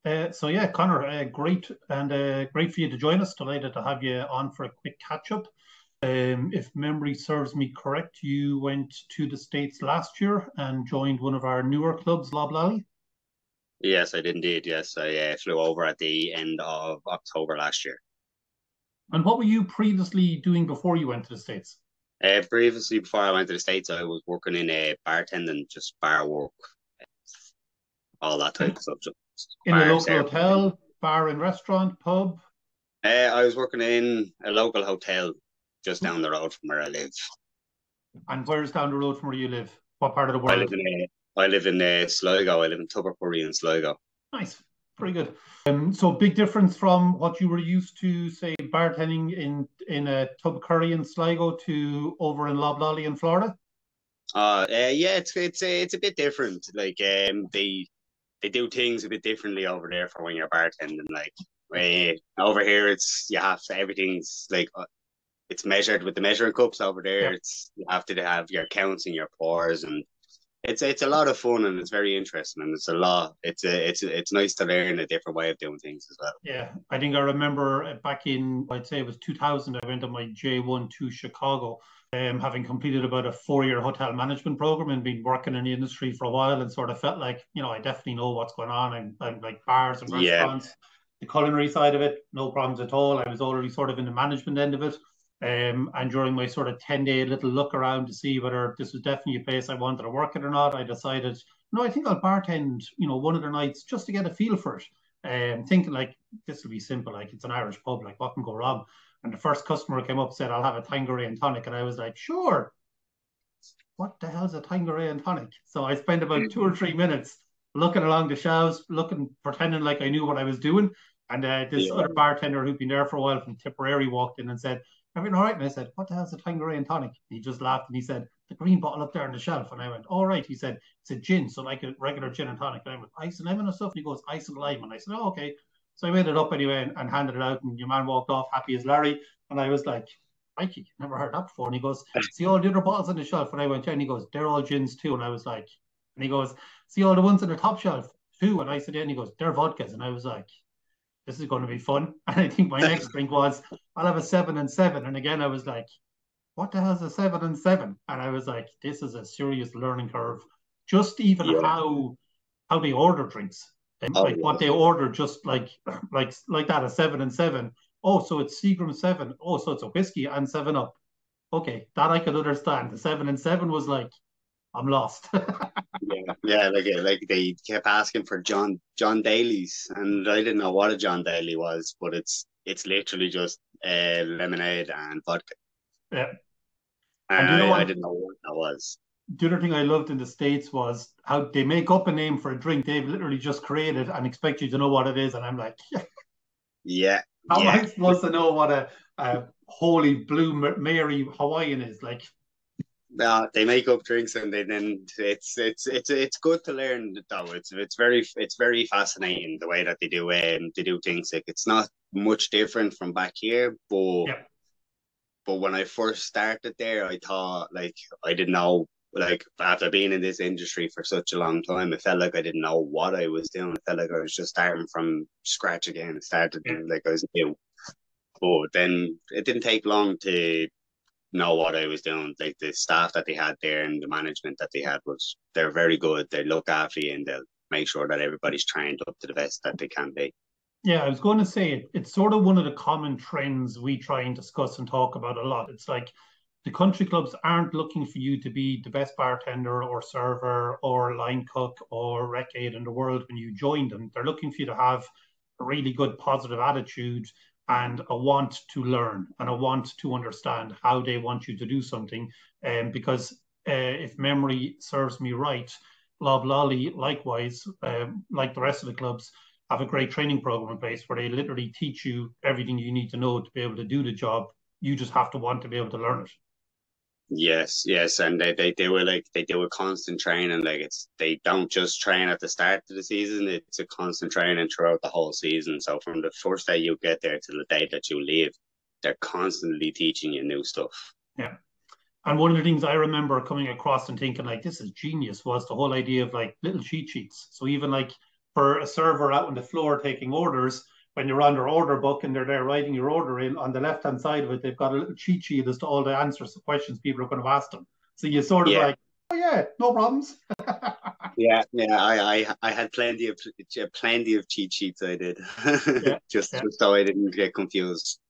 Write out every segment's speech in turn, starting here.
So yeah, Conor, great for you to join us. Delighted to have you on for a quick catch up. If memory serves me correct, you went to the States last year and joined one of our newer clubs, Loblolly. Yes, I did indeed. Yes, I flew over at the end of October last year. And what were you previously doing before you went to the States? Previously, before I went to the States, I was working in a bartending, just bar work, all that type In, of stuff, just in a bar local service. hotel, bar and restaurant, pub? I was working in a local hotel just down the road from where I live. And where's down the road from where you live? What part of the I live world? in I live in Sligo. I live in Tubbercurry in Sligo. Nice. Pretty good. So big difference from what you were used to, say, bartending in a tub curry in Sligo to over in Loblolly in Florida? Yeah, it's a bit different. They do things a bit differently over there for when you're bartending. Over here, it's you have to everything's it's measured with the measuring cups. Over there, Yeah. it's you have to have your counts and your pours, and it's a lot of fun and it's very interesting and it's a lot. It's nice to learn a different way of doing things as well. Yeah, I think I remember back in, I'd say it was 2000, I went on my J1 to Chicago, having completed about a 4 year hotel management program and been working in the industry for a while and sort of felt like, I definitely know what's going on. I'm like bars and Yeah, restaurants, the culinary side of it, no problems at all. I was already sort of in the management end of it. And during my sort of 10-day little look around to see whether this was definitely a place I wanted to work at or not, I decided, no, I think I'll bartend, one of the nights just to get a feel for it. Thinking like this will be simple, like it's an Irish pub, like what can go wrong? And the first customer came up said, "I'll have a Tanqueray and tonic," and I was like, "Sure." What the hell's a Tanqueray and tonic? So I spent about 2 or 3 minutes looking along the shelves, looking, pretending like I knew what I was doing. And this yeah, other bartender who'd been there for a while from Tipperary walked in and said, "Everything all right?" And I said, "What the hell's a Tanqueray and tonic?" And he just laughed and he said, "The green bottle up there on the shelf." And I went, "All right." He said, "It's a gin, so like a regular gin and tonic." And I went, "Ice and lemon and stuff?" And he goes, "Ice and lime." And I said, "Oh, okay." So I made it up anyway and handed it out. And your man walked off happy as Larry. And I was like, Mikey, never heard that before. And he goes, "See all the other bottles on the shelf?" And I went, "Yeah." And he goes, "They're all gins too." And I was like, and he goes, "See all the ones on the top shelf too?" And I said, "Yeah." And he goes, "They're vodkas." And I was like, this is going to be fun. And I think my next drink was, "I'll have a 7 and 7." And again, I was like, what the hell's a 7 and 7? And I was like, this is a serious learning curve. Just even yeah. how they order drinks, Oh like what yeah, they order, just like that, a 7 and 7. Oh, so it's Seagram 7. Oh, so it's a whiskey and 7 Up. Okay, that I could understand. The 7 and 7 was like, I'm lost. yeah. Like they kept asking for John Daly's, and I didn't know what a John Daly was, but it's literally just lemonade and vodka. Yeah. And And you know I what? didn't know what that was. The other thing I loved in the States was how they make up a name for a drink they've literally just created and expect you to know what it is. And I'm like, Yeah, how am yeah. I supposed to know what a holy blue Mary Hawaiian is? Like, They make up drinks and then it's good to learn though. It's very fascinating the way that they do things. Like it's not much different from back here, yeah, but when I first started there, I thought like I didn't know. Like after being in this industry for such a long time, it felt like I didn't know what I was doing. It felt like I was just starting from scratch again. It started yeah. like I was new. But then it didn't take long to know what I was doing. Like the staff that they had there and the management that they had they're very good. They look after you and they'll make sure that everybody's trained up to the best that they can be. Yeah, I was going to say it's sort of one of the common trends we try and discuss and talk about a lot. It's like the country clubs aren't looking for you to be the best bartender or server or line cook or rec aide in the world when you join them. They're looking for you to have a really good positive attitude and a want to learn and a want to understand how they want you to do something. Because if memory serves me right, Lob Lolly, likewise, like the rest of the clubs, have a great training program in place where they literally teach you everything you need to know to be able to do the job. You just have to want to be able to learn it. Yes, yes, and they do a constant training. Like they don't just train at the start of the season. It's a constant training throughout the whole season. So from the first day you get there to the day that you leave, they're constantly teaching you new stuff. Yeah. And one of the things I remember coming across and thinking like this is genius was the whole idea of like little cheat sheets. So even like for a server out on the floor taking orders, when you're on their order book and they're there writing your order in, on the left hand side of it, they've got a little cheat sheet as to all the answers to questions people are going to ask them. So you sort of Yeah. like, oh yeah, no problems. Yeah, yeah, I had plenty of cheat sheets. I did, Yeah, just yeah. so I didn't get confused.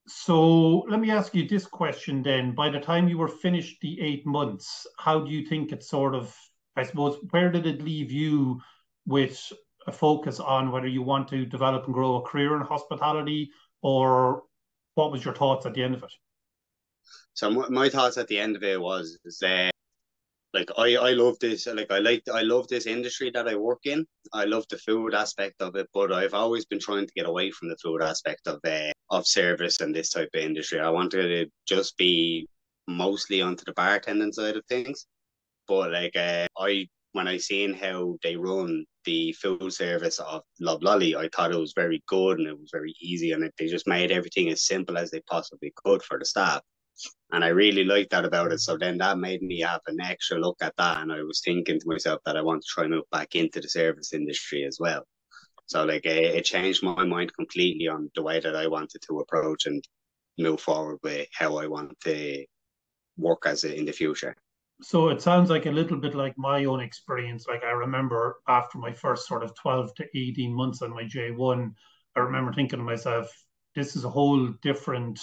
So let me ask you this question then. By the time you were finished the 8 months, how do you think it sort of, I suppose, where did it leave you with a focus on whether you want to develop and grow a career in hospitality, or what was your thoughts at the end of it? So my thoughts at the end of it was is like I love this, I love this industry that I work in. I love the food aspect of it, but I've always been trying to get away from the food aspect of service and this type of industry. I wanted to just be mostly onto the bartending side of things. But I when I seen how they run the food service of Loblolly, I thought it was very good and it was very easy, and they just made everything as simple as they possibly could for the staff. And I really liked that about it. So then that made me have an extra look at that. And I was thinking to myself that I want to try and move back into the service industry as well. So it changed my mind completely on the way that I wanted to approach and move forward with how I want to work as in the future. So it sounds like a little bit like my own experience. Like I remember after my first sort of 12 to 18 months on my J1, I remember thinking to myself, this is a whole different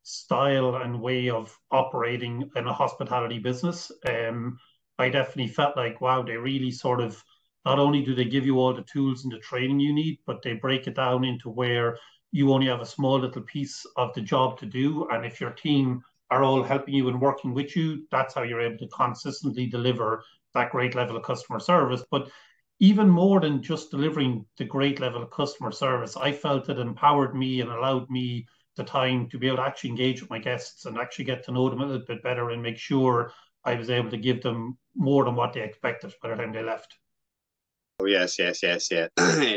style and way of operating in a hospitality business. I definitely felt like, wow, they really sort of not only do they give you all the tools and the training you need, but they break it down into where you only have a small little piece of the job to do. And if your team are all helping you and working with you, that's how you're able to consistently deliver that great level of customer service. But even more than just delivering the great level of customer service, I felt it empowered me and allowed me the time to be able to actually engage with my guests and actually get to know them a little bit better and make sure I was able to give them more than what they expected by the time they left. Oh yes, yes, yes, yeah,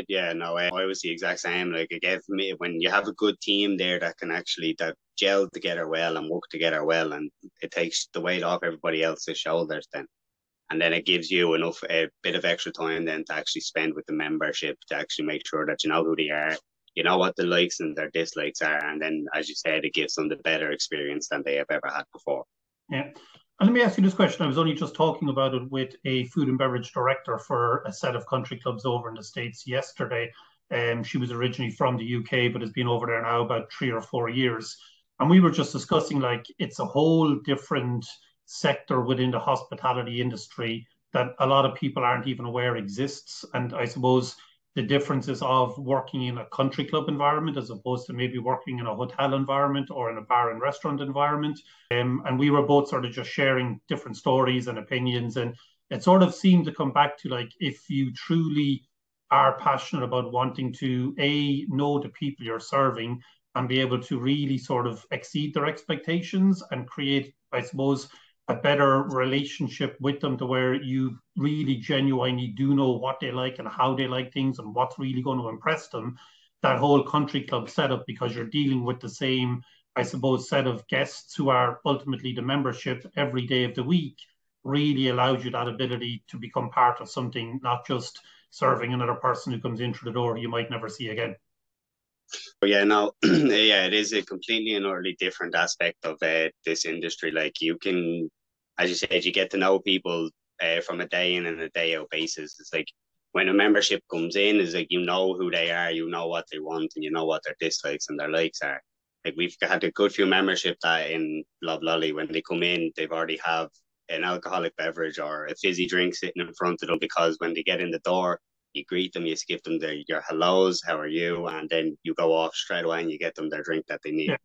yeah. No, I was the exact same. Like it gave me when you have a good team there that can actually that gel together well and work together well, and it takes the weight off everybody else's shoulders. Then it gives you enough a bit of extra time then to actually spend with the membership to actually make sure that you know who they are, you know what the likes and their dislikes are, and then as you said, it gives them the better experience than they have ever had before. Yeah. And let me ask you this question. I was only just talking about it with a food and beverage director for a set of country clubs over in the States yesterday. She was originally from the UK, but has been over there now about 3 or 4 years. And we were just discussing like it's a whole different sector within the hospitality industry that a lot of people aren't even aware exists. And I suppose the differences of working in a country club environment as opposed to maybe working in a hotel environment or in a bar and restaurant environment. And we were both sort of just sharing different stories and opinions. And it sort of seemed to come back to like, if you truly are passionate about wanting to, A, know the people you're serving and be able to really sort of exceed their expectations and create, I suppose, a better relationship with them to where you really genuinely do know what they like and how they like things and what's really going to impress them. That whole country club setup, because you're dealing with the same, I suppose, set of guests who are ultimately the membership every day of the week, really allows you that ability to become part of something, not just serving another person who comes in through the door you might never see again. But yeah, no, yeah, it is a completely and utterly different aspect of this industry. Like you can, as you said, you get to know people from a day in and a day out basis. It's like when a membership comes in, is like you know who they are, you know what they want, and you know what their dislikes and their likes are. Like we've had a good few membership that in Loblolly, when they come in, they've already have an alcoholic beverage or a fizzy drink sitting in front of them because when they get in the door, you greet them, you give them your hellos, how are you, and then you go off straight away and you get them their drink that they Yeah, need.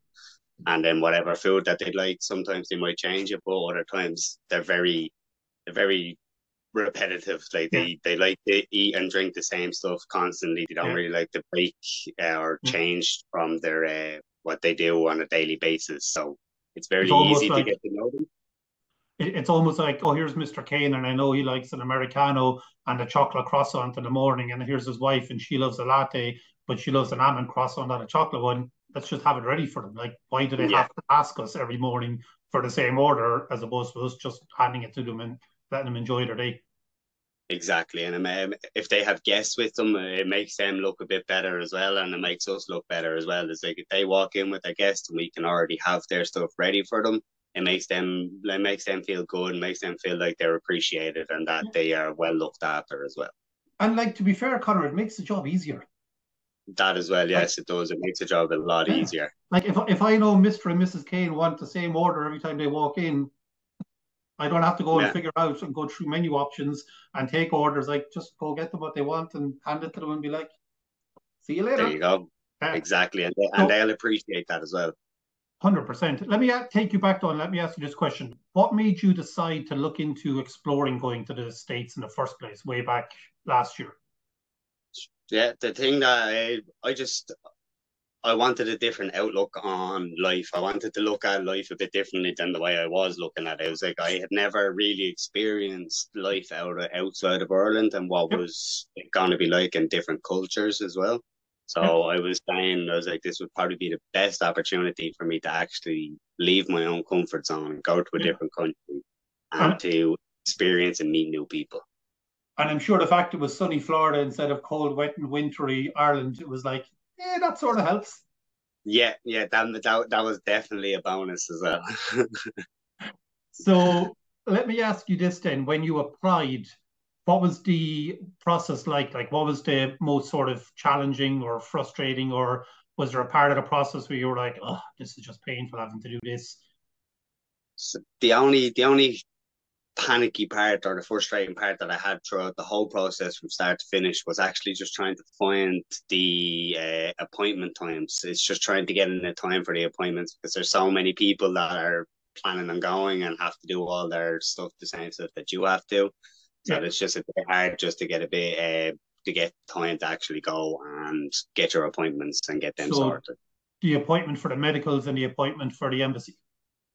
And then whatever food that they like, sometimes they might change it, but other times they're very repetitive. Like yeah, they like to eat and drink the same stuff constantly. They don't yeah. really like to break or change from their what they do on a daily basis. So it's It's very almost easy to like get to know them. it's almost like, oh, here's Mr. Kane, and I know he likes an Americano and a chocolate croissant in the morning, and here's his wife, and she loves a latte, but she loves an almond croissant, not a chocolate one. Let's just have it ready for them. Like, why do they Yeah. have to ask us every morning for the same order as opposed to us just handing it to them and letting them enjoy their day? exactly. And if they have guests with them, it makes them look a bit better as well, and it makes us look better as well. It's like if they walk in with a guest and we can already have their stuff ready for them, it makes them feel good, and makes them feel like they're appreciated and that they are well looked after as well. And like to be fair, Connor, it makes the job easier. That as well, Like, yes, it does. It makes the job a lot yeah. easier. Like if I know Mr. and Mrs. Kane want the same order every time they walk in, I don't have to go and Yeah, figure out and go through menu options and take orders. Like just go get them what they want and hand it to them and be like, see you there later. you go. Yeah. Exactly, and So they'll appreciate that as well. 100%. Let me take you back though and let me ask you this question. What made you decide to look into exploring going to the States in the first place, way back last year? Yeah, the thing that I wanted a different outlook on life. I wanted to look at life a bit differently than the way I was looking at it. It was like I had never really experienced life outside of Ireland and what Yep. was it going to be like in different cultures as well. Yep. So I was like, this would probably be the best opportunity for me to actually leave my own comfort zone and go to a Yeah. different country and And, to experience and meet new people. and I'm sure the fact it was sunny Florida instead of cold, wet, and wintry Ireland, it was like, yeah, that sort of helps. Yeah, yeah, that was definitely a bonus as well. So let me ask you this then. When you applied, what was the process like? Like, what was the most sort of challenging or frustrating, or was there a part of the process where you were like, oh, this is just painful having to do this? So the only panicky part or the frustrating part that I had throughout the whole process from start to finish was actually just trying to find the appointment times. It's just trying to get in the time for the appointments because there's so many people that are planning on going and have to do all their stuff, the same stuff that you have to. So Yeah. it's just a bit hard just to get a bit to get time to actually go and get your appointments and get them So sorted. the appointment for the medicals and the appointment for the embassy.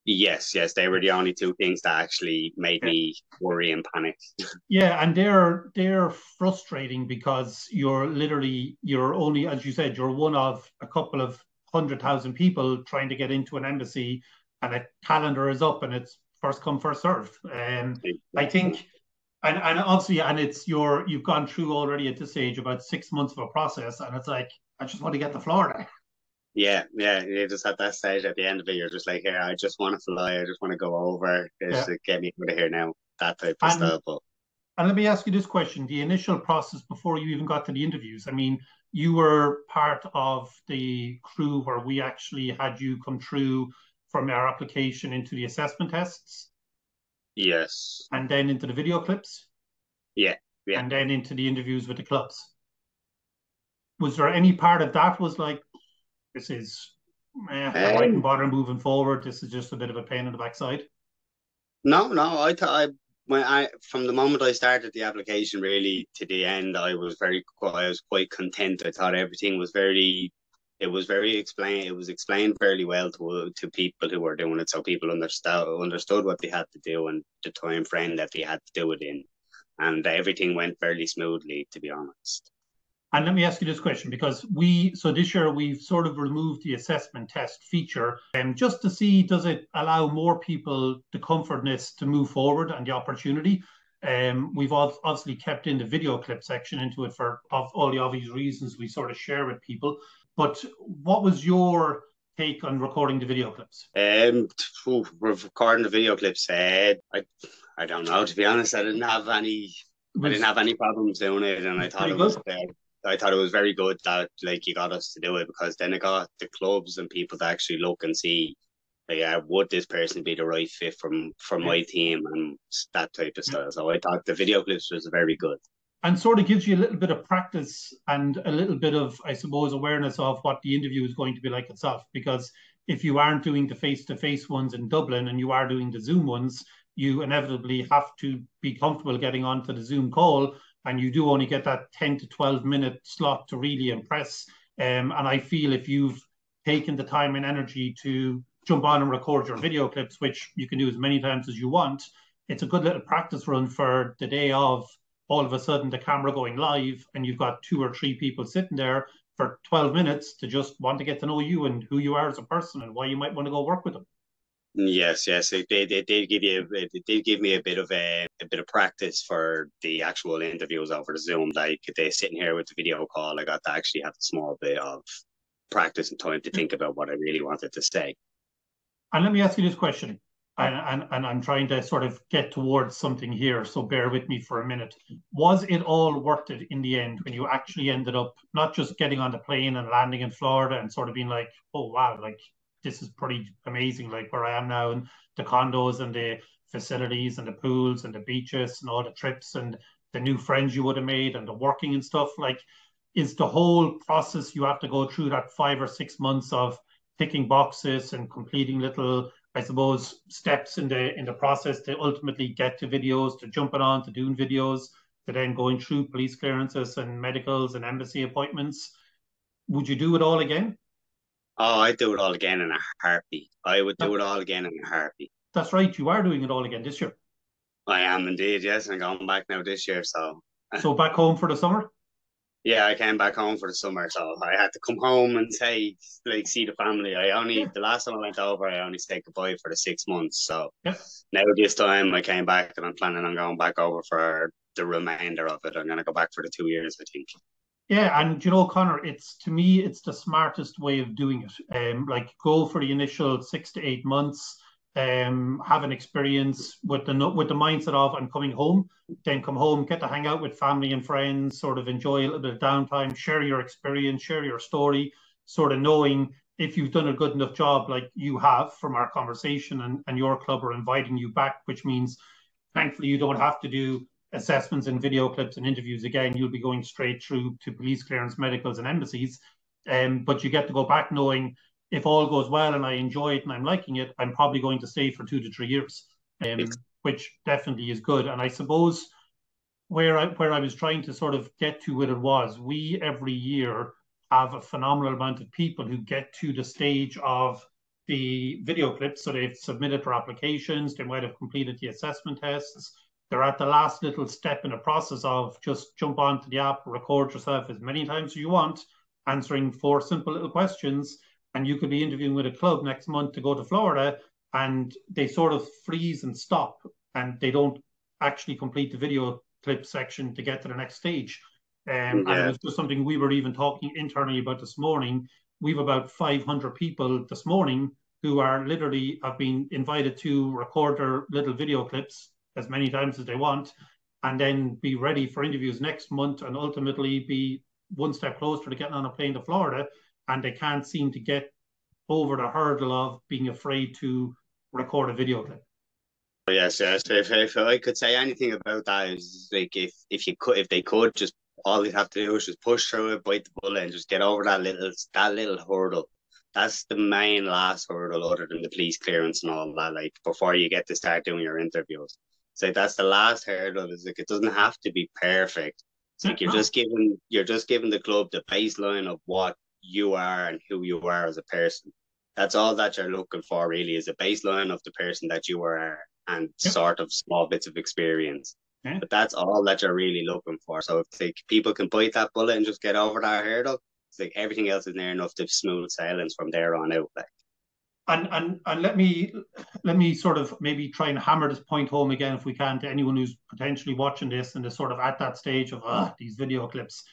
Yes, yes, they were the only two things that actually made Yeah. me worry and panic. Yeah, and they're frustrating because you're only, as you said, you're one of a couple of 100,000 people trying to get into an embassy, and a calendar is up, and it's first come first served. I Exactly. think, and obviously, and it's you've gone through already at this stage about 6 months of a process, and it's like I just want to get to Florida. Yeah, yeah. You just at that stage at the end of it, you're just like, here, I just want to fly. I just want to go over. Just Yeah, to get me out of here now. That type of and stuff. But And let me ask you this question. The initial process before you even got to the interviews, I mean, you were part of the crew where we actually had you come through from our application into the assessment tests yes, and then into the video clips yeah, yeah. and then into the interviews with the clubs. Was there any part of that was like, this is, I mightn't Um, bother moving forward. This is just a bit of a pain in the backside. no, no. I thought when I from the moment I started the application really to the end, I was quite content. I thought everything was very. It was very explained. It was explained fairly well to people who were doing it, so people understood what they had to do and the time frame that they had to do it in, and everything went fairly smoothly, to be honest. And let me ask you this question because so this year we've sort of removed the assessment test feature just to see does it allow more people the comfortness to move forward and the opportunity. We've obviously kept in the video clip section into it for of all the obvious reasons we sort of share with people. But what was your take on recording the video clips? Recording the video clips. I don't know. To be honest, It I didn't was, have any problems doing it, and it was pretty good. I thought it was very good that like you got us to do it because then it got the clubs and people to actually look and see, like, would this person be the right fit from Yeah, my team and that type of yeah. stuff. So I thought the video clips was very good. And sort of gives you a little bit of practice and a little bit of, I suppose, awareness of what the interview is going to be like itself. Because if you aren't doing the face-to-face ones in Dublin and you are doing the Zoom ones, you inevitably have to be comfortable getting onto the Zoom call, and you do only get that 10 to 12 minute slot to really impress. And I feel if you've taken the time and energy to jump on and record your video clips, which you can do as many times as you want, it's a good little practice run for the day of all of a sudden the camera going live and you've got two or three people sitting there for 12 minutes to just want to get to know you and who you are as a person and why you might want to go work with them. Yes, yes, they did give you it did give me a bit of practice for the actual interviews over Zoom. Like they sitting here with the video call, I got to actually have a small bit of practice and time to think about what I really wanted to say. And let me ask you this question, and I'm trying to sort of get towards something here, so bear with me for a minute. Was it all worth it in the end when you actually ended up not just getting on the plane and landing in Florida and sort of being like, oh wow, like this is pretty amazing, like where I am now, and the condos and the facilities and the pools and the beaches and all the trips and the new friends you would have made and the working and stuff, like is the whole process you have to go through that 5 or 6 months of ticking boxes and completing little, I suppose, steps in the process to ultimately get to videos, to jumping on, to doing videos, to then going through police clearances and medicals and embassy appointments. Would you do it all again? Oh, I'd do it all again in a heartbeat. I would do That, it all again in a heartbeat. that's right. You are doing it all again this year. I am indeed, yes, and I'm going back now this year. So, So back home for the summer. yeah, I came back home for the summer, so I had to come home and say, like, see the family. Yeah, The last time I went over, I only said goodbye for the 6 months. So yeah. now this time I came back and I'm planning on going back over for the remainder of it. I'm going to go back for the 2 years, I think. Yeah, and you know, Connor, it's to me, it's the smartest way of doing it. Like go for the initial 6 to 8 months, have an experience with the mindset of I'm coming home, then come home, get to hang out with family and friends, sort of enjoy a little bit of downtime, share your experience, share your story, sort of knowing if you've done a good enough job like you have from our conversation and your club are inviting you back, which means thankfully you don't have to do assessments and video clips and interviews again. You'll be going straight through to police clearance, medicals, and embassies. But you get to go back knowing if all goes well and I enjoy it and I'm liking it, I'm probably going to stay for 2 to 3 years, which definitely is good. And I suppose where I was trying to sort of get to with it was we every year have a phenomenal amount of people who get to the stage of the video clips. So they've submitted their applications, they might have completed the assessment tests. They're at the last little step in the process of just jump onto the app, record yourself as many times as you want, answering four simple little questions. And you could be interviewing with a club next month to go to Florida, and they sort of freeze and stop and they don't actually complete the video clip section to get to the next stage. And it Yeah, was just something we were even talking internally about this morning. We've about 500 people this morning who are literally have been invited to record their little video clips as many times as they want, and then be ready for interviews next month, and ultimately be one step closer to getting on a plane to Florida. And they can't seem to get over the hurdle of being afraid to record a video clip. yes, yes. If I could say anything about that is like if they could just all they'd have to do is just push through it, bite the bullet, and just get over that little hurdle. That's the main last hurdle, other than the police clearance and all that. Like before you get to start doing your interviews, so that's the last hurdle. Is like it doesn't have to be perfect. It's Yeah, like no, you're just giving the club the baseline of what you are and who you are as a person. That's all that you're looking for, really, is a baseline of the person that you are and yeah, sort of small bits of experience. yeah. But that's all that you're really looking for. So if like people can bite that bullet and just get over that hurdle, it's like everything else is near enough to smooth sailings from there on out. Like, And let me sort of maybe try and hammer this point home again if we can to anyone who's potentially watching this and is sort of at that stage of these video clips.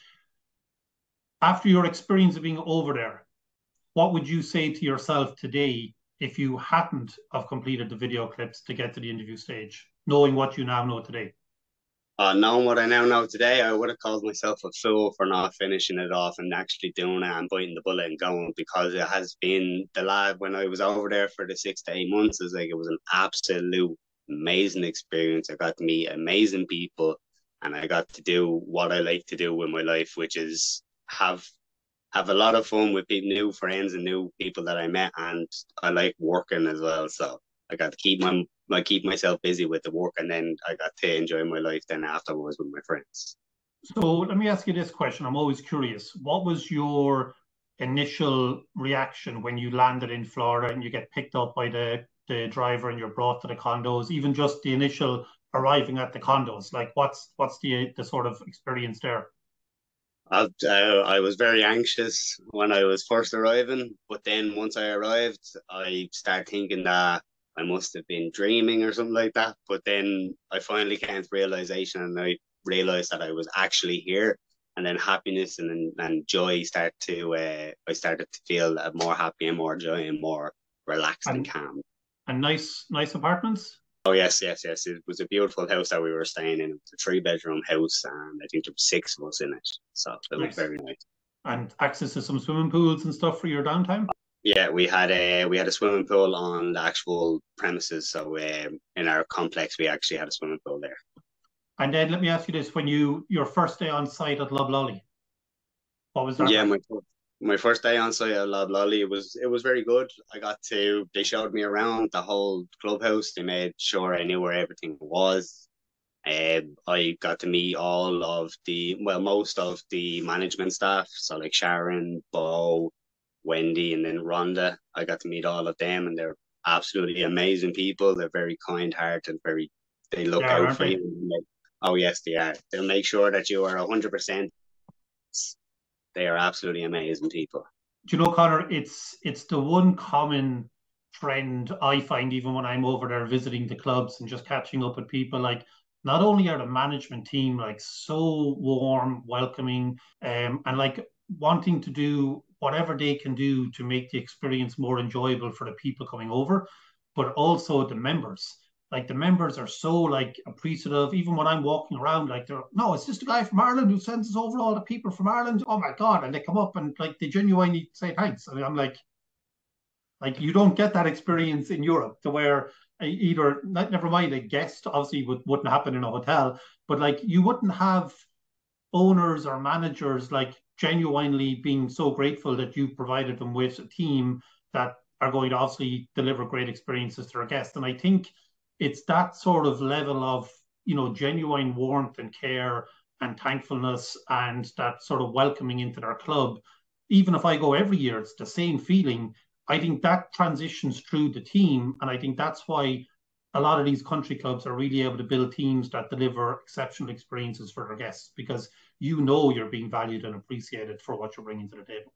After your experience of being over there, what would you say to yourself today if you hadn't have completed the video clips to get to the interview stage, knowing what you now know today? knowing what I now know today, I would have called myself a fool for not finishing it off and actually doing it and biting the bullet and going, because it has been the lad when I was over there for the 6 to 8 months. Is like it was an absolute amazing experience. I got to meet amazing people, and I got to do what I like to do with my life, which is have a lot of fun with new friends and new people that I met, and I like working as well. So I got to keep myself busy with the work, and then I got to enjoy my life then afterwards with my friends. So let me ask you this question. I'm always curious. What was your initial reaction when you landed in Florida and you get picked up by the driver and you're brought to the condos, even just the initial arriving at the condos? Like what's the sort of experience there? I was very anxious when I was first arriving, but then once I arrived, I started thinking that I must have been dreaming or something like that. But then I finally came to realization, and I realized that I was actually here. And then happiness and joy I started to feel more happy and more joy and more relaxed and And calm. nice apartments. Oh yes, yes, yes. It was a beautiful house that we were staying in. It was a 3 bedroom house, and I think there were 6 of us in it. So it was Nice. very nice. And access to some swimming pools and stuff for your downtime. Yeah, we had a swimming pool on the actual premises. So in our complex, we actually had a swimming pool there. And then let me ask you this: when your first day on site at Loblolly, what was that Yeah, like? my first day on site at Lob Lolly, it was very good. They showed me around the whole clubhouse. They made sure I knew where everything was. I got to meet most of the management staff. So like Sharon, Bo, Wendy, and then Rhonda. I got to meet all of them, and they're absolutely amazing people. They're very kind-hearted, they They look are, out aren't for they? you. Oh yes, they are. They'll make sure that you are 100%. They are absolutely amazing people. Do you know, Connor? It's the one common trend I find even when I'm over there visiting the clubs and just catching up with people. Like, not only are the management team like so warm, welcoming, and like wanting to do whatever they can do to make the experience more enjoyable for the people coming over, but also the members. Like the members are so like appreciative. Even when I'm walking around, like they're no, it's just a guy from Ireland who sends us over all the people from Ireland. Oh my god! And they come up and like they genuinely say thanks. I mean, I'm like you don't get that experience in Europe to where either never mind a guest obviously wouldn't happen in a hotel, but like you wouldn't have owners or managers like genuinely being so grateful that you've provided them with a team that are going to obviously deliver great experiences to their guests. And I think it's that sort of level of genuine warmth and care and thankfulness and that sort of welcoming into their club. Even if I go every year, it's the same feeling. I think that transitions through the team, and I think that's why a lot of these country clubs are really able to build teams that deliver exceptional experiences for their guests because you're being valued and appreciated for what you're bringing to the table.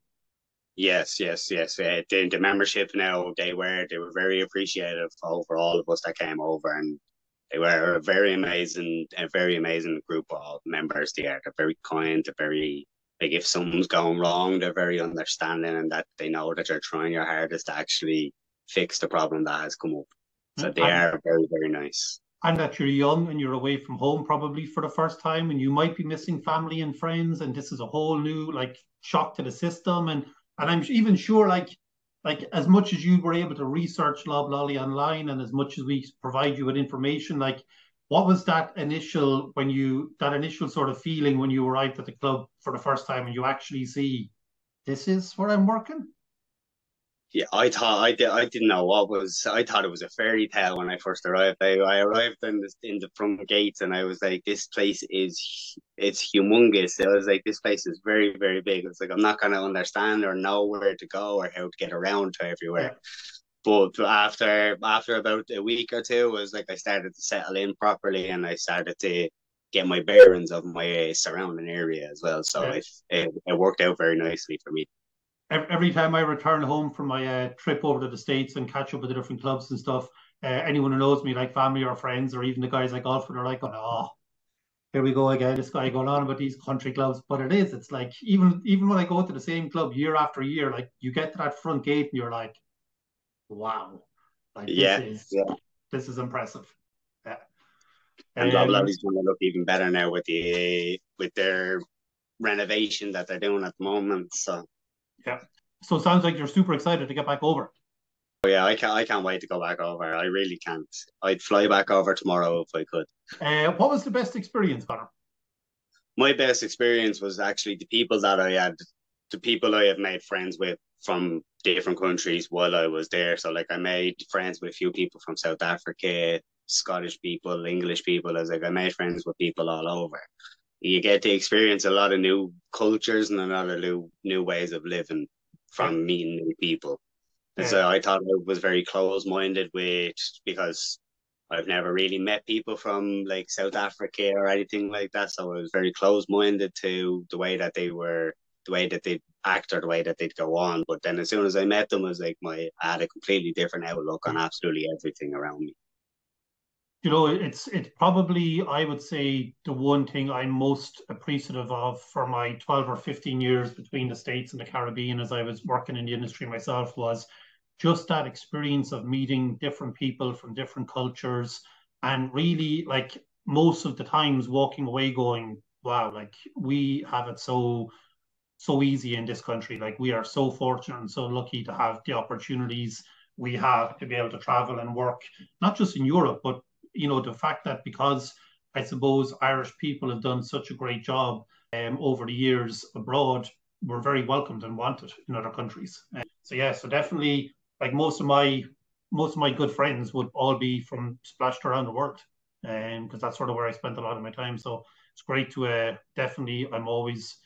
Yes, yes, yes. The membership now they were very appreciative over all of us that came over, and they were a very amazing group of members there. They're very kind. They're very like if something's going wrong, they're very understanding, and that they know that you're trying your hardest to actually fix the problem that has come up. So they And are very, very nice. and that you're young and you're away from home probably for the first time and you might be missing family and friends and this is a whole new like shock to the system and I'm even sure like as much as you were able to research Lob Lolly online and as much as we provide you with information like what was that initial sort of feeling when you arrived at the club for the first time and you actually see this is where I'm working. Yeah, I didn't know what was. I thought it was a fairy tale when I first arrived. I arrived in the front gates, and I was like, "This place it's humongous." I was like, "This place is very, very big." It's like I'm not gonna understand or know where to go or how to get around to everywhere. Yeah. But after about a week or two, it was like I started to settle in properly, and I started to get my bearings of my surrounding area as well. So Yeah. it worked out very nicely for me. Every time I return home from my trip over to the States and catch up with the different clubs and stuff, anyone who knows me, like family or friends, or even the guys I golf with, are like, oh, here we go again, this guy going on about these country clubs. But it's like, even when I go to the same club year after year, like you get to that front gate and you're like, wow, like Yeah, yeah. this is impressive. Yeah. And Lob Um, Lolly's going to look even better now with their renovation that they're doing at the moment. So yeah. So it sounds like you're super excited to get back over. yeah, I can't wait to go back over. I really can't. I'd fly back over tomorrow if I could. What was the best experience, Connor? My best experience was actually the people I have made friends with from different countries while I was there. So like I made friends with a few people from South Africa, Scottish people, English people. I made friends with people all over. You get to experience a lot of new cultures and a lot of new ways of living Yeah, from meeting new people. And yeah, so I thought I was very close minded with because I've never really met people from like South Africa or anything like that. So I was very close minded to the way that the way that they'd act or the way that they'd go on. But then as soon as I met them, it was like I had a completely different outlook on absolutely everything around me. You know, it's probably, I would say, the one thing I'm most appreciative of for my 12 or 15 years between the States and the Caribbean as I was working in the industry myself was just that experience of meeting different people from different cultures and really like most of the times walking away going, wow, like we have it so easy in this country. Like we are so fortunate and so lucky to have the opportunities we have to be able to travel and work, not just in Europe, but you know, the fact that because I suppose Irish people have done such a great job over the years abroad, we're very welcomed and wanted in other countries. So yeah, so definitely like most of my good friends would all be from splashed around the world. Because that's sort of where I spent a lot of my time. So it's great to definitely I'm always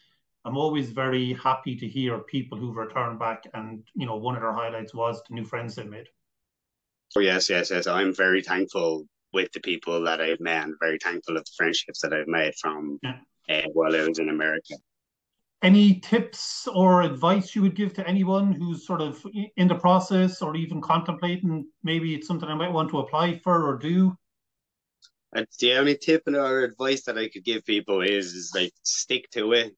very happy to hear people who've returned back and you know one of their highlights was the new friends they made. Oh yes, yes, yes. I'm very thankful with the people that I've met and very thankful of the friendships that I've made from Yeah. while I was in America. Any tips or advice you would give to anyone who's sort of in the process or even contemplating maybe it's something I might want to apply for or do? The only tip or advice that I could give people is like stick to it.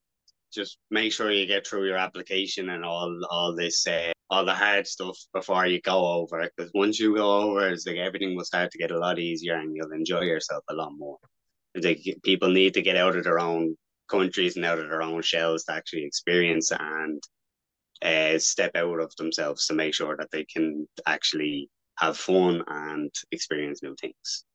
Just make sure you get through your application and all this all the hard stuff before you go over it. Because once you go over, it's like everything will start to get a lot easier and you'll enjoy yourself a lot more. It's like people need to get out of their own countries and out of their own shells to actually experience and step out of themselves to make sure that they can actually have fun and experience new things.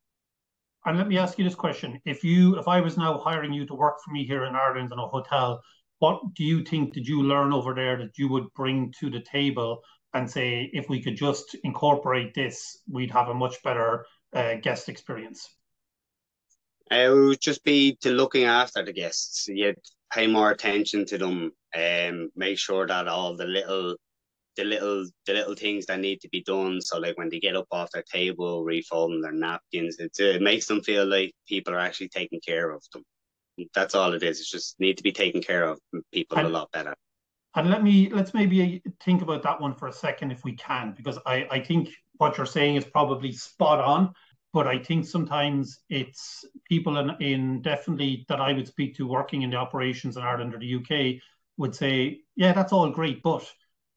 And let me ask you this question. If I was now hiring you to work for me here in Ireland in a hotel, what do you think did you learn over there that you would bring to the table and say, if we could just incorporate this, we'd have a much better guest experience? It would just be to looking after the guests. You pay more attention to them and make sure that all the little things that need to be done. So like when they get up off their table, refolding their napkins, it makes them feel like people are actually taking care of them. That's all it is. It's just need to be taken care of people a And lot better. And let's maybe think about that one for a second if we can, because I think what you're saying is probably spot on. But I think sometimes it's people in definitely that I would speak to working in the operations in Ireland or the UK would say, yeah, that's all great,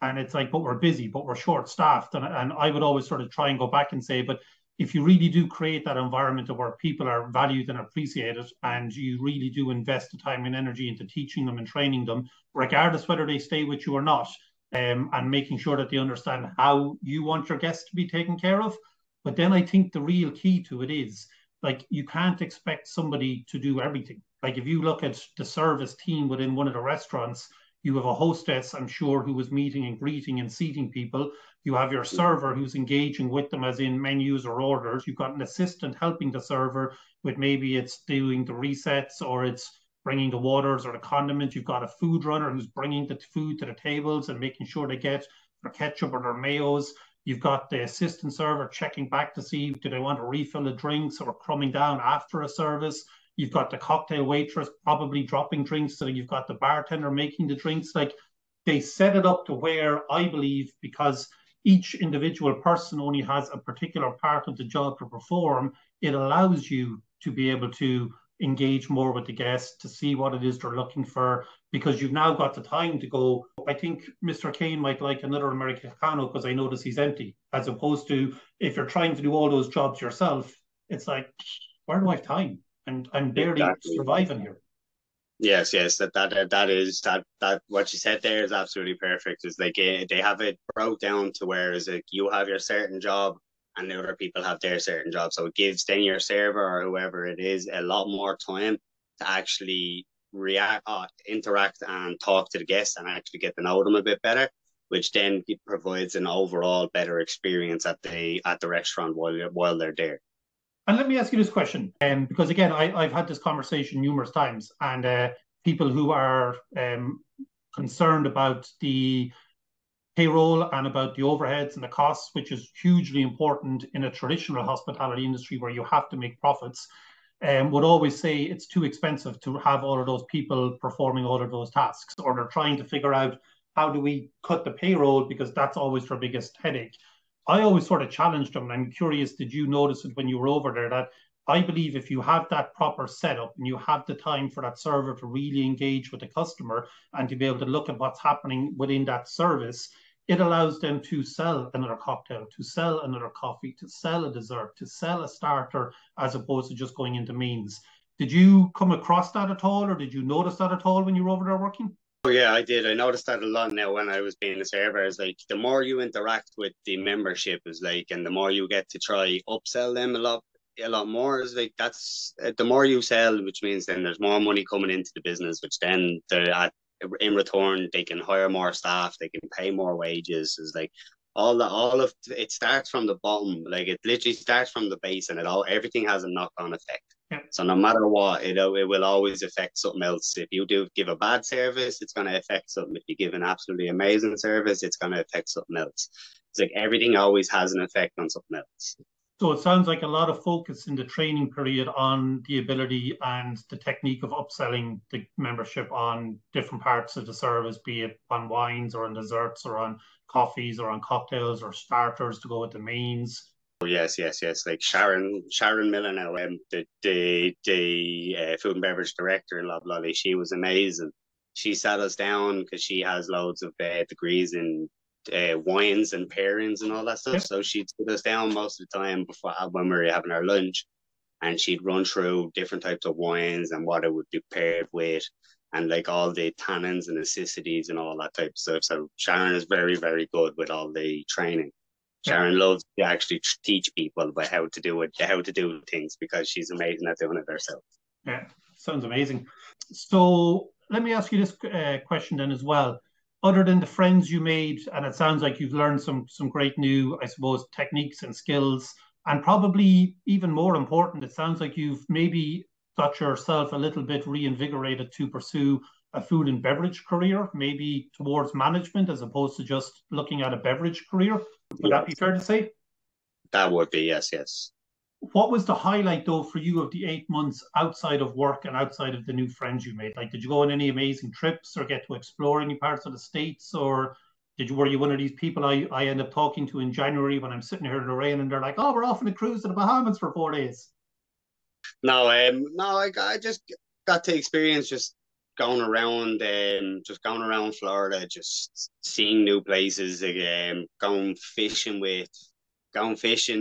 and it's like, but we're busy, but we're short staffed. And I would always sort of try and go back and say, but if you really do create that environment where people are valued and appreciated, and you really do invest the time and energy into teaching them and training them, regardless whether they stay with you or not, and making sure that they understand how you want your guests to be taken care of. But then I think the real key to it is like you can't expect somebody to do everything. Like if you look at the service team within one of the restaurants, you have a hostess, I'm sure, who is meeting and greeting and seating people. You have your server who's engaging with them, as in menus or orders. You've got an assistant helping the server with maybe it's doing the resets or it's bringing the waters or the condiments. You've got a food runner who's bringing the food to the tables and making sure they get their ketchup or their mayos. You've got the assistant server checking back to see do they want to refill the drinks or coming down after a service. You've got the cocktail waitress probably dropping drinks. So you've got the bartender making the drinks. Like they set it up to where I believe because each individual person only has a particular part of the job to perform, it allows you to be able to engage more with the guests to see what it is they're looking for because you've now got the time to go. I think Mr. Kane might like another Americano because I notice he's empty, as opposed to if you're trying to do all those jobs yourself, it's like, where do I have time? And I'm barely Exactly. surviving here. Yes, yes, that is that what you said there is absolutely perfect. Is like they have it broke down to where is like you have your certain job and the other people have their certain job. So it gives then your server or whoever it is a lot more time to actually react, interact, and talk to the guests and actually get to know them a bit better, which then provides an overall better experience at the restaurant while they're there. And let me ask you this question, because again, I've had this conversation numerous times, and people who are concerned about the payroll and about the overheads and the costs, which is hugely important in a traditional hospitality industry where you have to make profits. would always say it's too expensive to have all of those people performing all of those tasks, or they're trying to figure out how do we cut the payroll because that's always their biggest headache. I always sort of challenged them, and I'm curious, did you notice it when you were over there that I believe if you have that proper setup and you have the time for that server to really engage with the customer and to be able to look at what's happening within that service, it allows them to sell another cocktail, to sell another coffee, to sell a dessert, to sell a starter, as opposed to just going into mains. Did you come across that at all, or did you notice that at all when you were over there working? Oh yeah, I did. I noticed that a lot now when I was being a server. Is like the more you interact with the membership is like, and the more you get to try upsell them a lot more is like that's the more you sell, which means then there's more money coming into the business, which then they're at in return they can hire more staff, they can pay more wages. Is like all of it starts from the bottom, like it literally starts from the base, and everything has a knock on effect. Yeah. So no matter what, it will always affect something else. If you do give a bad service, it's going to affect something. If you give an absolutely amazing service, it's going to affect something else. It's like everything always has an effect on something else. So it sounds like a lot of focus in the training period on the ability and the technique of upselling the membership on different parts of the service, be it on wines or on desserts or on coffees or on cocktails or starters to go with the mains. Oh, yes. Like Sharon Miller now, the food and beverage director in Loblolly, she was amazing. She sat us down because she has loads of degrees in wines and pairings and all that stuff. Yep. So she'd sit us down most of the time before when we were having our lunch, and she'd run through different types of wines and what it would be paired with, and like all the tannins and acidities and all that type of stuff. So Sharon is very, very good with all the training. Sharon loves to actually teach people about how to do things because she's amazing at doing it herself. Yeah, sounds amazing. So let me ask you this question then as well. Other than the friends you made, and it sounds like you've learned some great new, I suppose, techniques and skills, and probably even more important, it sounds like you've maybe got yourself a little bit reinvigorated to pursue a food and beverage career, maybe towards management as opposed to just looking at a beverage career. Would that be fair to say? That would be, yes. What was the highlight though for you of the 8 months outside of work and outside of the new friends you made? Like, did you go on any amazing trips or get to explore any parts of the States, or were you one of these people I end up talking to in January when I'm sitting here in the rain and they're like, "Oh, we're off on a cruise to the Bahamas for 4 days"? No, I just got to experience just going around Florida, just seeing new places again, going fishing,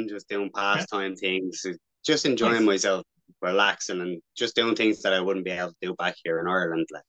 just doing Yeah. pastime things, just enjoying Nice. myself, relaxing, and just doing things that I wouldn't be able to do back here in Ireland. Like.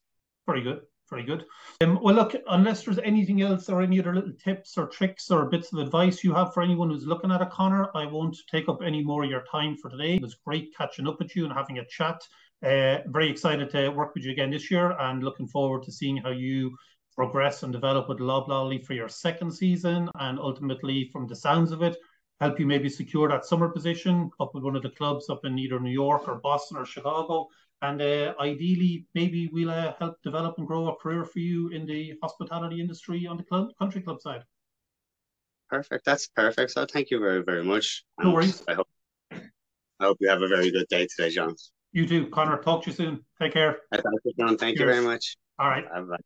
Very good. Very good. Well, look, unless there's anything else or any other little tips or tricks or bits of advice you have for anyone who's looking at a Conor, I won't take up any more of your time for today. It was great catching up with you and having a chat. Very excited to work with you again this year and looking forward to seeing how you progress and develop with Loblolly for your second season and ultimately, from the sounds of it, help you maybe secure that summer position up with one of the clubs up in either New York or Boston or Chicago. And ideally, maybe we'll help develop and grow a career for you in the hospitality industry on the country club side. Perfect. That's perfect. So thank you very, very much. No And worries. I hope you have a very good day today, John. You too, Conor. Talk to you soon. Take care. Thank you, John. Thank you Cheers. very much. All right. Bye-bye.